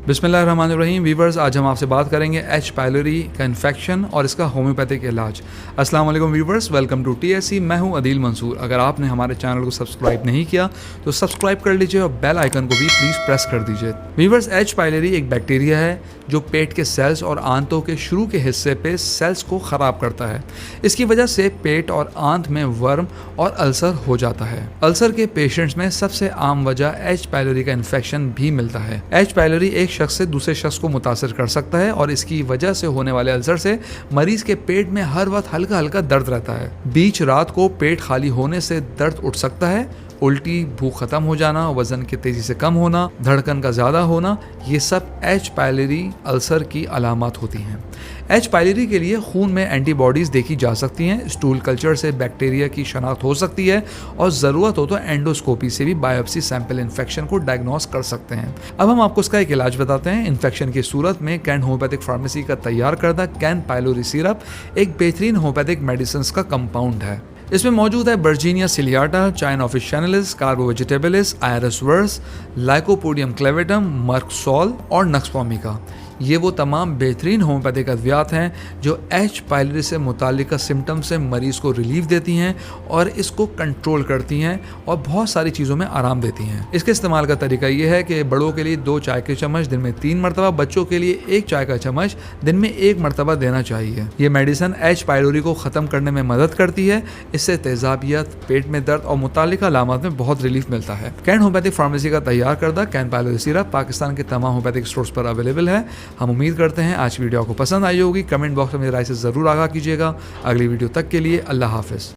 बिस्मिल्लाहिर्रहमानिर्रहीम वीवर्स, आज हम आपसे बात करेंगे एच पाइलोरी का इन्फेक्शन और इसका होम्योपैथिक इलाज। अस्सलाम वालेकुम वीवर्स, वेलकम टू TSC। मैं हूं अदील मंसूर। अगर आपने हमारे चैनल को सब्सक्राइब नहीं किया तो सब्सक्राइब कर लीजिए और बेल आइकन को भी प्लीज़ प्रेस कर दीजिए। वीवर्स, एच पाइलोरी एक बैक्टीरिया है जो पेट के सेल्स और आंतों के शुरू के हिस्से पे सेल्स को ख़राब करता है। इसकी वजह से पेट और आंत में वर्म और अल्सर हो जाता है। अल्सर के पेशेंट्स में सबसे आम वजह एच पाइलोरी का इन्फेक्शन भी मिलता है। एच पाइलोरी एक शख्स से दूसरे शख्स को मुतासिर कर सकता है और इसकी वजह से होने वाले अल्सर से मरीज के पेट में हर वक्त हल्का हल्का दर्द रहता है। बीच रात को पेट खाली होने से दर्द उठ सकता है। उल्टी, भूख खत्म हो जाना, वजन के तेजी से कम होना, धड़कन का ज़्यादा होना, ये सब एच पाइलोरी अल्सर की अलामत होती हैं। एच पाइलोरी के लिए खून में एंटीबॉडीज़ देखी जा सकती हैं। स्टूल कल्चर से बैक्टीरिया की शनाख्त हो सकती है और ज़रूरत हो तो एंडोस्कोपी से भी बायोप्सी सैंपल इन्फेक्शन को डायग्नोस कर सकते हैं। अब हम आपको इसका एक इलाज बताते हैं। इन्फेक्शन की सूरत में कैन होम्योपैथिक फार्मेसी का तैयार करदा कैन पाइलोरी सिरप एक बेहतरीन होम्योपैथिक मेडिसिन का कंपाउंड है। इसमें मौजूद है बर्जीनिया सिलियाटा, चाइना ऑफिशियनालिस, कार्बो वेजिटेबलिस, आयरस वर्स, लाइकोपोडियम क्लेवेटम, मर्कसोल और नक्सफॉर्मिका। ये वो तमाम बेहतरीन होम्योपैथिक अद्वियात हैं जो एच पाइलोरी से मुताल्लिका सिम्टम्स से मरीज़ को रिलीफ देती हैं और इसको कंट्रोल करती हैं और बहुत सारी चीज़ों में आराम देती हैं। इसके इस्तेमाल का तरीका ये है कि बड़ों के लिए 2 चाय के चम्मच दिन में 3 मरतबा, बच्चों के लिए 1 चाय का चम्मच दिन में 1 मरतबा देना चाहिए। ये मेडिसिन एच पाइलोरी को ख़त्म करने में मदद करती है। इससे तेज़ाबियत, पेट में दर्द और मुताल्लिका अलामत में बहुत रिलीफ मिलता है। कैन होम्योपैथिक फार्मेसी का तैयार करदा कैन पाइलोरी सिरप पाकिस्तान के तमाम होम्योपैथिक स्टोर्स पर अवेलेबल है। हम उम्मीद करते हैं आज वीडियो आपको पसंद आई होगी। कमेंट बॉक्स में मेरी राय से ज़रूर आगाह कीजिएगा। अगली वीडियो तक के लिए अल्लाह हाफ़िज़।